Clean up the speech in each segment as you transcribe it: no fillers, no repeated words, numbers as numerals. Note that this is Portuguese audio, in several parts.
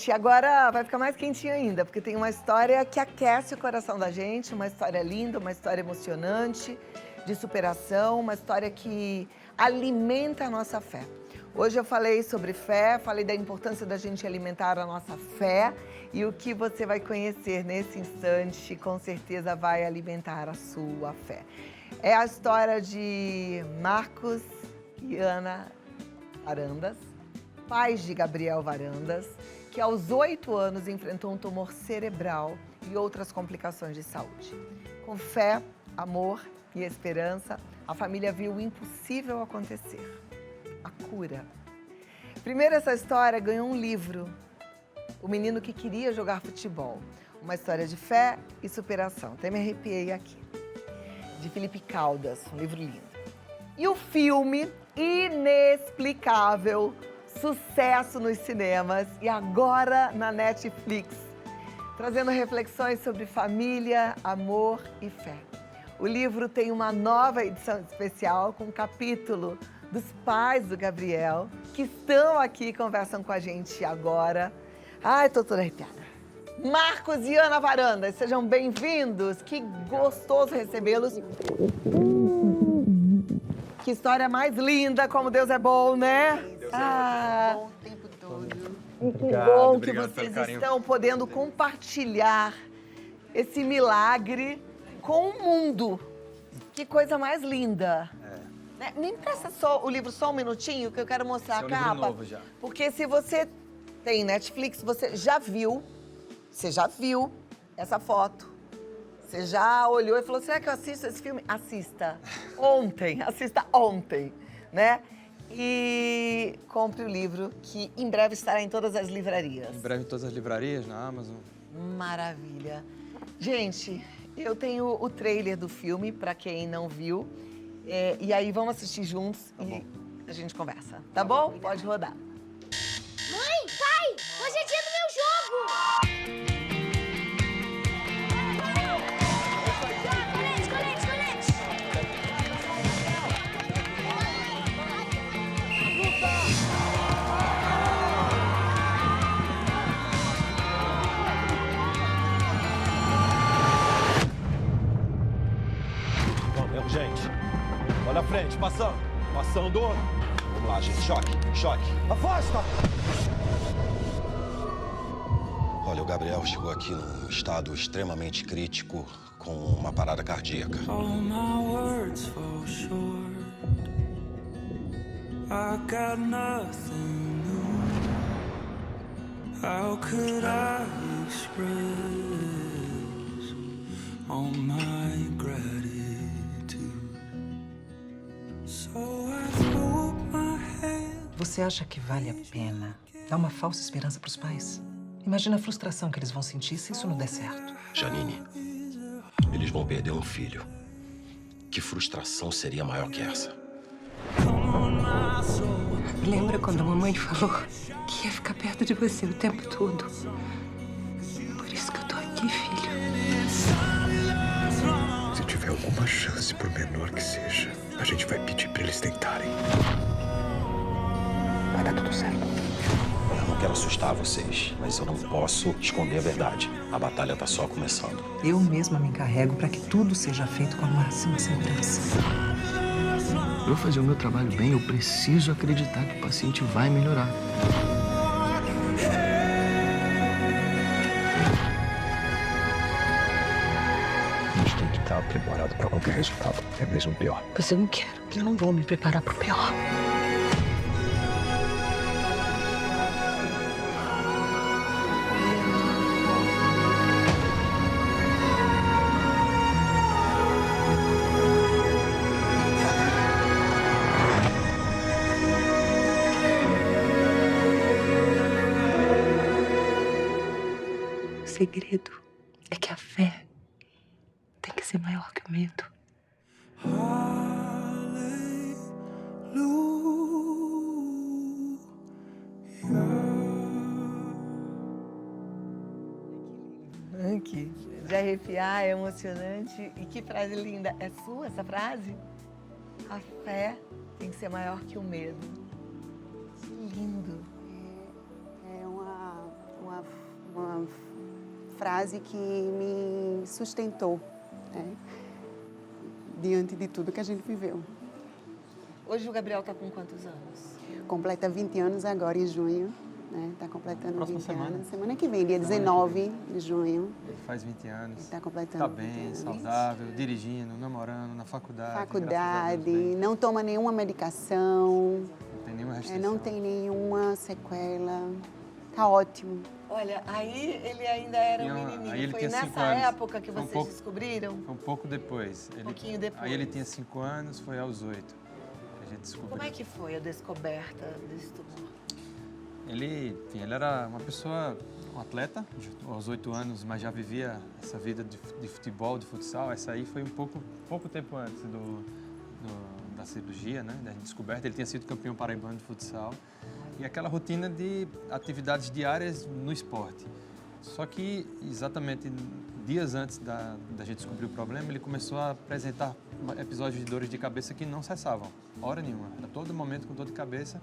Gente, agora vai ficar mais quentinho ainda, porque tem uma história que aquece o coração da gente, uma história linda, uma história emocionante, de superação, uma história que alimenta a nossa fé. Hoje eu falei sobre fé, falei da importância da gente alimentar a nossa fé e o que você vai conhecer nesse instante, com certeza vai alimentar a sua fé. É a história de Marcos e Ana Varandas, pais de Gabriel Varandas, que aos 8 anos enfrentou um tumor cerebral e outras complicações de saúde. Com fé, amor e esperança, a família viu o impossível acontecer. A cura. Primeiro, essa história ganhou um livro, O Menino que Queria Jogar Futebol. Uma história de fé e superação. Até me arrepiei aqui. De Felipe Caldas, um livro lindo. E o filme, inexplicável, sucesso nos cinemas e agora na Netflix, trazendo reflexões sobre família, amor e fé. O livro tem uma nova edição especial com um capítulo dos pais do Gabriel, que estão aqui e conversam com a gente agora. Ai, tô toda arrepiada. Marcos e Ana Varandas, sejam bem-vindos. Que gostoso recebê-los. Que história mais linda, como Deus é bom, né? Deus é bom o tempo todo. Que bom que vocês estão podendo compartilhar esse milagre com o mundo. Que coisa mais linda. Né? Me empresta só o livro só um minutinho, que eu quero mostrar a capa. Novo já. Porque se você tem Netflix, você já viu essa foto. Você já olhou e falou, será que eu assisto esse filme? Assista ontem, né? E compre o livro, que em breve estará em todas as livrarias. Em breve em todas as livrarias, na Amazon. Maravilha. Gente, eu tenho o trailer do filme, pra quem não viu. E aí vamos assistir juntos e a gente conversa, tá bom? Pode rodar. Mãe, pai, hoje é dia do meu jogo! Colete! Vamos mesmo, gente. Olha a frente, passando. Vamos lá, gente. Choque. Afasta! Olha, o Gabriel chegou aqui num estado extremamente crítico, com uma parada cardíaca. All my words fall short. I got nothing new. How could I express all my gratitude? So I threw up my head. Você acha que vale a pena dar uma falsa esperança para os pais? Imagina a frustração que eles vão sentir se isso não der certo. Janine, eles vão perder um filho. Que frustração seria maior que essa? Lembra quando a mamãe falou que ia ficar perto de você o tempo todo? Por isso que eu tô aqui, filho. Se tiver alguma chance, por menor que seja, a gente vai pedir pra eles tentarem. Vai dar tudo certo. Eu não quero assustar vocês, mas eu não posso esconder a verdade. A batalha tá só começando. Eu mesma me encarrego para que tudo seja feito com a máxima segurança. Para eu fazer o meu trabalho bem, eu preciso acreditar que o paciente vai melhorar. A gente tem que estar preparado pra qualquer resultado, é mesmo pior. Mas eu não quero. Eu não vou me preparar pro pior. O segredo é que a fé tem que ser maior que o medo. Aqui. De arrepiar, é emocionante. E que frase linda. É sua essa frase? A fé tem que ser maior que o medo. Que lindo. É uma frase que me sustentou, né? Diante de tudo que a gente viveu. Hoje o Gabriel está com quantos anos? Completa 20 anos agora em junho, né? Está completando Próxima 20 semana. anos. Semana que vem, dia 19 de junho. Ele faz 20 anos. Está completando Tá 20 bem, anos. saudável, dirigindo, namorando, na faculdade. graças a Faculdade, Deus, bem. não toma nenhuma medicação, Não tem nenhuma restrição. não tem nenhuma sequela. Tá ótimo. Olha, aí ele ainda era Tinha um uma- menininho. aí ele Foi tinha 5 nessa anos. época que Foi um vocês pouco- descobriram? Foi um pouco depois. pouquinho depois. Aí ele tinha 5 anos, foi aos 8 que a gente descobriu. Como é que foi a descoberta desse tumor? Ele era uma pessoa, um atleta, aos 8 anos, mas já vivia essa vida de futebol, de futsal. Essa aí foi pouco tempo antes da cirurgia, né, da descoberta. Ele tinha sido campeão paraibano de futsal. E aquela rotina de atividades diárias no esporte. Só que, exatamente dias antes da gente descobrir o problema, ele começou a apresentar episódios de dores de cabeça que não cessavam, hora nenhuma. Era todo momento com dor de cabeça.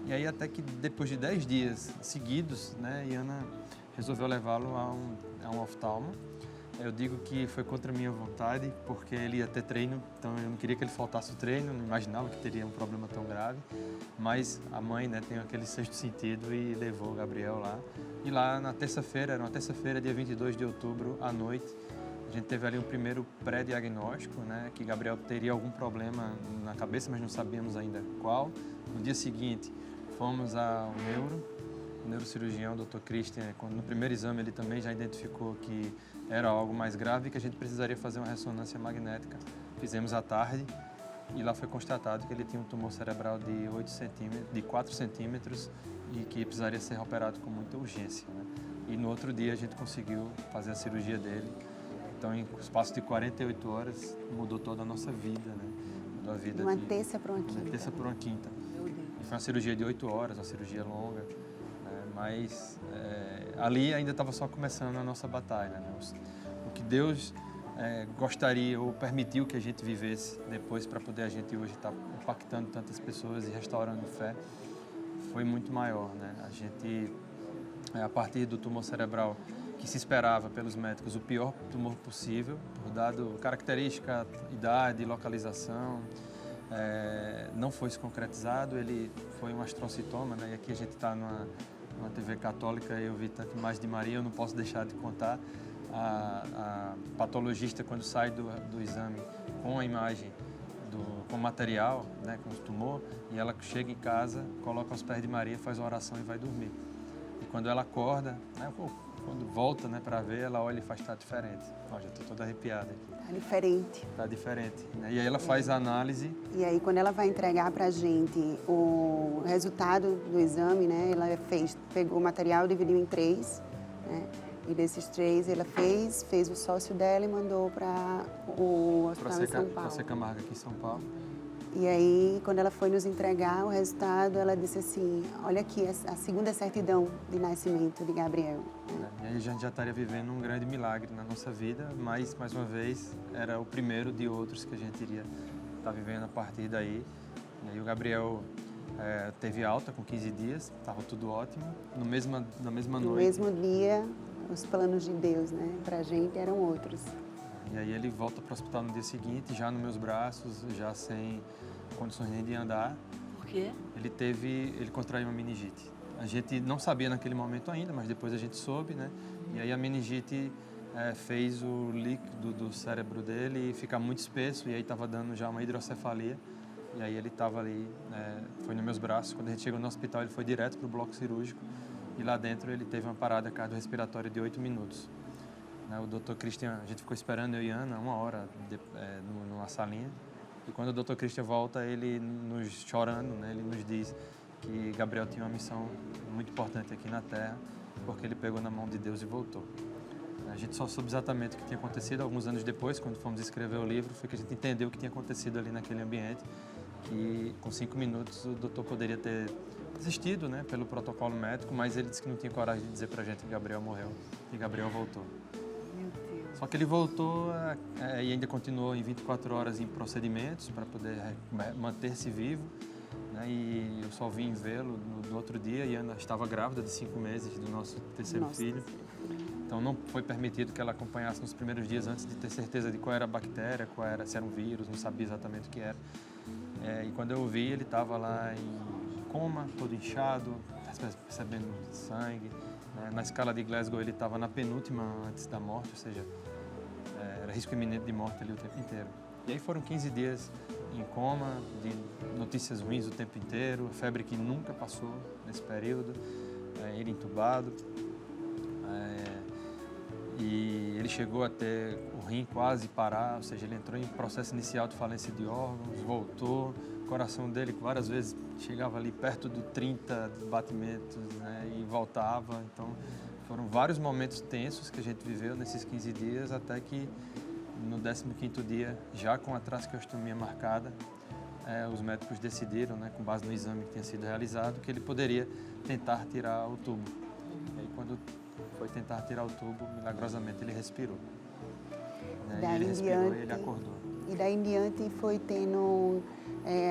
E aí até que depois de 10 dias seguidos, né, Iana resolveu levá-lo a um oftalmo. Eu digo que foi contra a minha vontade, porque ele ia ter treino, então eu não queria que ele faltasse o treino, não imaginava que teria um problema tão grave. Mas a mãe, né, tem aquele sexto sentido e levou o Gabriel lá. E lá na terça-feira, era uma terça-feira, dia 22 de outubro, à noite, a gente teve ali um primeiro pré-diagnóstico, né, que Gabriel teria algum problema na cabeça, mas não sabíamos ainda qual. No dia seguinte, fomos ao neurocirurgião, o Dr. Christian. No primeiro exame ele também já identificou que era algo mais grave e que a gente precisaria fazer uma ressonância magnética. Fizemos à tarde e lá foi constatado que ele tinha um tumor cerebral de 4 centímetros e que precisaria ser operado com muita urgência, né? E no outro dia a gente conseguiu fazer a cirurgia dele. Então, em espaço de 48 horas, mudou toda a nossa vida, né? Mudou a vida Uma terça para uma quinta. Uma terça para uma quinta. E foi uma cirurgia de 8 horas, uma cirurgia longa, né? Mas ali ainda estava só começando a nossa batalha, né? O que Deus gostaria ou permitiu que a gente vivesse depois para poder a gente hoje estar impactando tantas pessoas e restaurando fé foi muito maior, né? A gente, a partir do tumor cerebral que se esperava pelos médicos o pior tumor possível, por dado característica, idade, localização, não foi se concretizado, ele foi um astrocitoma, né? E aqui a gente está numa TV católica, eu vi tanto Imagem de Maria, eu não posso deixar de contar. A patologista, quando sai do exame com a imagem, com o material, né, com o tumor, e ela chega em casa, coloca aos pés de Maria, faz uma oração e vai dormir. E quando ela acorda, né, quando volta, né, para ver, ela olha e faz, tá diferente. Ó, já estou toda arrepiada aqui. Tá diferente. Tá diferente, né? E aí ela faz a análise. E aí, quando ela vai entregar pra gente o resultado do exame, né, ela pegou o material, dividiu em 3, né? E desses 3 ela fez o sócio dela e mandou para o hospital em São Paulo. Para ser Camargo aqui em São Paulo. E aí, quando ela foi nos entregar o resultado, ela disse assim, olha aqui, a segunda certidão de nascimento de Gabriel. E aí a gente já estaria vivendo um grande milagre na nossa vida, mas, mais uma vez, era o primeiro de outros que a gente iria estar vivendo a partir daí. E aí o Gabriel teve alta com 15 dias, estava tudo ótimo. Na mesma noite. No mesmo dia, os planos de Deus, né, pra gente eram outros. E aí ele volta para o hospital no dia seguinte, já nos meus braços, já sem condições nem de andar. Por quê? Ele contraiu uma meningite. A gente não sabia naquele momento ainda, mas depois a gente soube, né? E aí a meningite fez o líquido do cérebro dele ficar muito espesso e aí estava dando já uma hidrocefalia. E aí ele estava ali, foi nos meus braços. Quando a gente chegou no hospital, ele foi direto para o bloco cirúrgico e lá dentro ele teve uma parada cardiorrespiratória de 8 minutos. O Dr. Christian, a gente ficou esperando eu e Ana 1 hora numa salinha. E quando o Dr. Christian volta, ele chorando, né, ele nos diz que Gabriel tinha uma missão muito importante aqui na Terra, porque ele pegou na mão de Deus e voltou. A gente só soube exatamente o que tinha acontecido alguns anos depois, quando fomos escrever o livro, foi que a gente entendeu o que tinha acontecido ali naquele ambiente, que com 5 minutos o doutor poderia ter desistido, né, pelo protocolo médico, mas ele disse que não tinha coragem de dizer pra gente que Gabriel morreu e Gabriel voltou. Só que ele voltou e ainda continuou em 24 horas em procedimentos para poder manter-se vivo, né? E eu só vim vê-lo no outro dia e Ana estava grávida de 5 meses do nosso terceiro filho. Então não foi permitido que ela acompanhasse nos primeiros dias antes de ter certeza de qual era a bactéria, se era um vírus, não sabia exatamente o que era. E quando eu vi, ele estava lá em coma, todo inchado, recebendo sangue. Na escala de Glasgow ele estava na penúltima antes da morte, ou seja, era risco iminente de morte ali o tempo inteiro. E aí foram 15 dias em coma, de notícias ruins o tempo inteiro, febre que nunca passou nesse período, ele entubado. E ele chegou até o rim quase parar, ou seja, ele entrou em processo inicial de falência de órgãos, voltou, o coração dele várias vezes chegava ali perto do 30 batimentos, né, e voltava. Então foram vários momentos tensos que a gente viveu nesses 15 dias, até que no 15º dia, já com a traqueostomia marcada, os médicos decidiram, né, com base no exame que tinha sido realizado, que ele poderia tentar tirar o tubo. E aí, quando foi tentar tirar o tubo, milagrosamente ele respirou. Né? Ele respirou e ele acordou. E daí em diante foi tendo...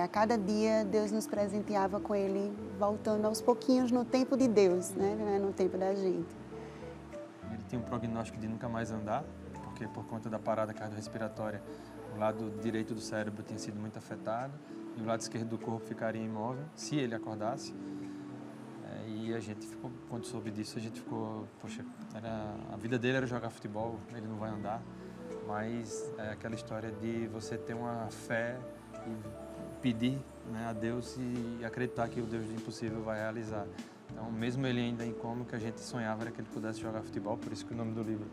a cada dia Deus nos presenteava com ele, voltando aos pouquinhos no tempo de Deus, né? No tempo da gente. Ele tinha um prognóstico de nunca mais andar, porque por conta da parada cardiorrespiratória, o lado direito do cérebro tinha sido muito afetado e o lado esquerdo do corpo ficaria imóvel, se ele acordasse. E a gente ficou, quando soube disso, a gente ficou, poxa, a vida dele era jogar futebol, ele não vai andar, mas é aquela história de você ter uma fé e pedir, né, a Deus e acreditar que o Deus do impossível vai realizar. Então, mesmo ele ainda em coma, o que a gente sonhava era que ele pudesse jogar futebol, por isso que o nome do livro,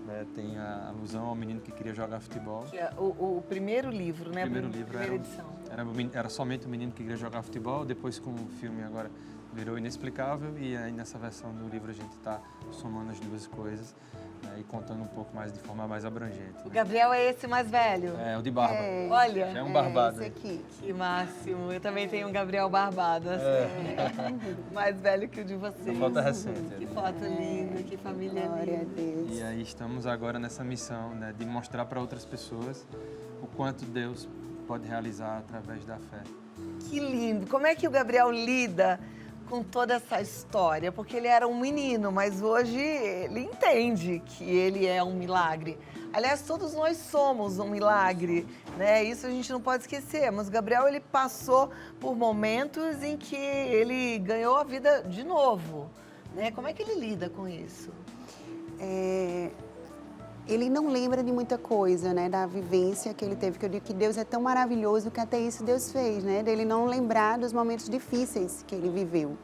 né, tem a alusão ao menino que queria jogar futebol. Que é o primeiro livro, né? O primeiro livro primeira edição. Era somente o menino que queria jogar futebol, depois com o filme agora virou Inexplicável, e aí nessa versão do livro a gente está somando as duas coisas, né, e contando um pouco mais de forma mais abrangente. O Gabriel é esse mais velho? É, o de barba. Olha, já é um barbado. Esse aqui. Que máximo. Eu também tenho um Gabriel barbado, assim. Mais velho que o de vocês. Essa foto é recente. Que foto linda, que família Glória linda. a Deus. E aí estamos agora nessa missão, né, de mostrar para outras pessoas o quanto Deus pode realizar através da fé. Que lindo. Como é que o Gabriel lida com toda essa história? Porque ele era um menino, mas hoje ele entende que ele é um milagre. Aliás, todos nós somos um milagre, né? Isso a gente não pode esquecer. Mas o Gabriel, ele passou por momentos em que ele ganhou a vida de novo, né? Como é que ele lida com isso? Ele não lembra de muita coisa, né, da vivência que ele teve, que eu digo que Deus é tão maravilhoso que até isso Deus fez, né, dele não lembrar dos momentos difíceis que ele viveu,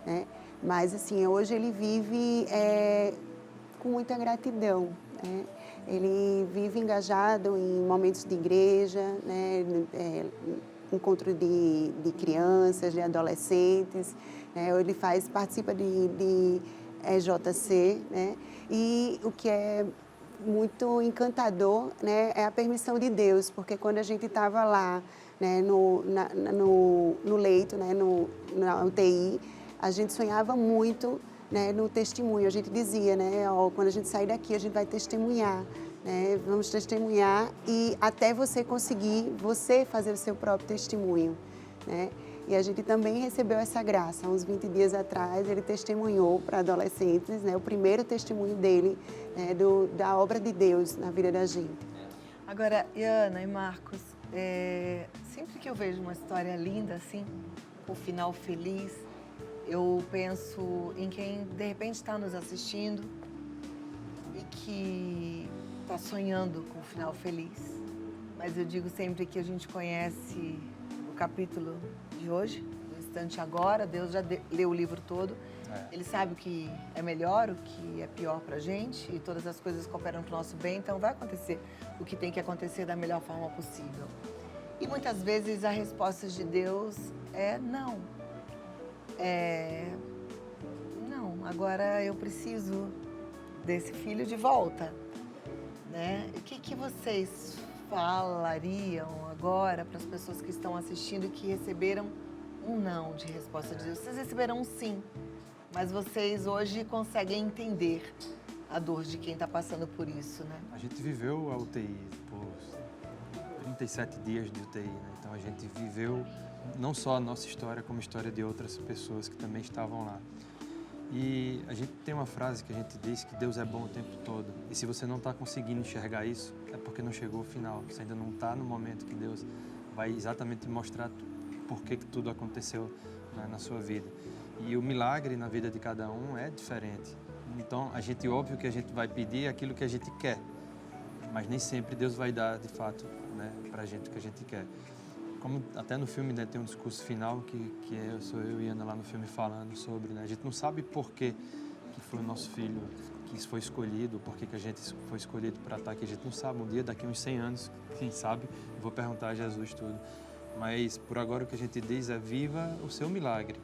né, mas assim, hoje ele vive com muita gratidão, né, ele vive engajado em momentos de igreja, né, encontro de crianças, de adolescentes, né, ele participa de EJC, né, e o que é muito encantador, né, é a permissão de Deus, porque quando a gente estava lá, né, no leito, né, na UTI, a gente sonhava muito, né, no testemunho. A gente dizia, né, quando a gente sair daqui, a gente vai testemunhar, né, vamos testemunhar e até você conseguir, você fazer o seu próprio testemunho, né. E a gente também recebeu essa graça. Há uns 20 dias atrás, ele testemunhou para adolescentes, né, o primeiro testemunho dele, né, da obra de Deus na vida da gente. Agora, Ana e Marcos, sempre que eu vejo uma história linda assim, com um final feliz, eu penso em quem de repente está nos assistindo e que está sonhando com um final feliz. Mas eu digo sempre que a gente conhece o capítulo de hoje, do instante agora. Deus já leu o livro todo. Ele sabe o que é melhor, o que é pior pra gente, e todas as coisas cooperam pro nosso bem, então vai acontecer o que tem que acontecer da melhor forma possível. E muitas vezes a resposta de Deus é não. Não, agora eu preciso desse filho de volta, né? O que vocês falariam agora para as pessoas que estão assistindo e que receberam um não de resposta de Deus? Vocês receberam um sim, mas vocês hoje conseguem entender a dor de quem está passando por isso, né? A gente viveu a UTI por 37 dias de UTI, né? Então a gente viveu não só a nossa história, como a história de outras pessoas que também estavam lá. E a gente tem uma frase que a gente diz que Deus é bom o tempo todo. E se você não está conseguindo enxergar isso, é porque não chegou ao final. Você ainda não está no momento que Deus vai exatamente mostrar por que tudo aconteceu, né, na sua vida. E o milagre na vida de cada um é diferente. Então, óbvio que a gente vai pedir aquilo que a gente quer, mas nem sempre Deus vai dar, de fato, né, para a gente o que a gente quer. Como até no filme, né, tem um discurso final que sou eu e Ana lá no filme falando sobre, né, a gente não sabe por que foi o nosso filho que foi escolhido, por que a gente foi escolhido para estar aqui. A gente não sabe, um dia, daqui a uns 100 anos, quem sabe, eu vou perguntar a Jesus tudo. Mas por agora o que a gente diz é: viva o seu milagre.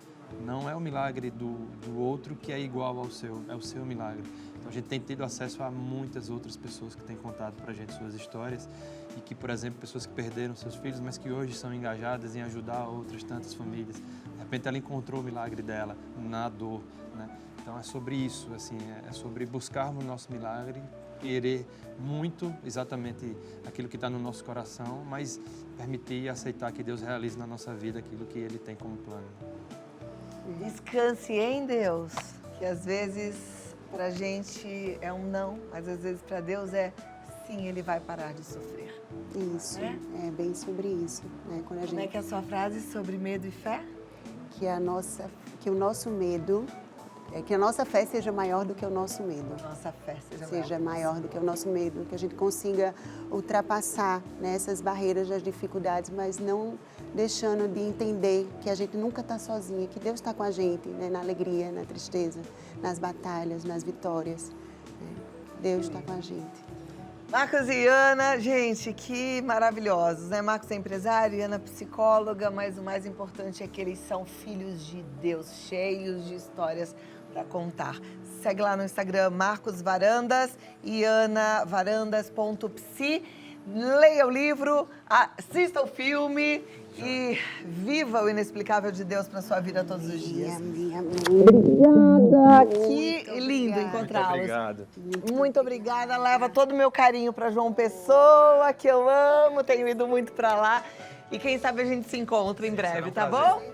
Não é o milagre do outro que é igual ao seu, é o seu milagre. Então a gente tem tido acesso a muitas outras pessoas que têm contado pra gente suas histórias e que, por exemplo, pessoas que perderam seus filhos, mas que hoje são engajadas em ajudar outras tantas famílias. De repente ela encontrou o milagre dela na dor, né? Então é sobre isso, assim, é sobre buscarmos o nosso milagre, querer muito exatamente aquilo que está no nosso coração, mas permitir e aceitar que Deus realize na nossa vida aquilo que Ele tem como plano. Descanse em Deus, que às vezes pra gente é um não, mas às vezes pra Deus é sim, Ele vai parar de sofrer. Isso, é bem sobre isso, né? Quando Como é que é a sua frase sobre medo e fé? Que o nosso medo, que a nossa fé seja maior do que o nosso medo. Nossa fé seja maior do que o nosso medo, que a gente consiga ultrapassar, né, essas barreiras das dificuldades, mas não deixando de entender que a gente nunca está sozinha, que Deus está com a gente, né, na alegria, na tristeza, nas batalhas, nas vitórias. Né? Deus está com a gente. Marcos e Ana, gente, que maravilhosos, né? Marcos é empresário e Ana psicóloga, mas o mais importante é que eles são filhos de Deus, cheios de histórias para contar. Segue lá no Instagram Marcos Varandas e anavarandas.psi. Leia o livro, assista o filme e viva o inexplicável de Deus para sua vida todos os dias. Obrigada! Que lindo encontrá-los. Obrigado. Muito obrigada. Leva todo o meu carinho para João Pessoa, que eu amo, tenho ido muito para lá. E quem sabe a gente se encontra em breve, tá bom?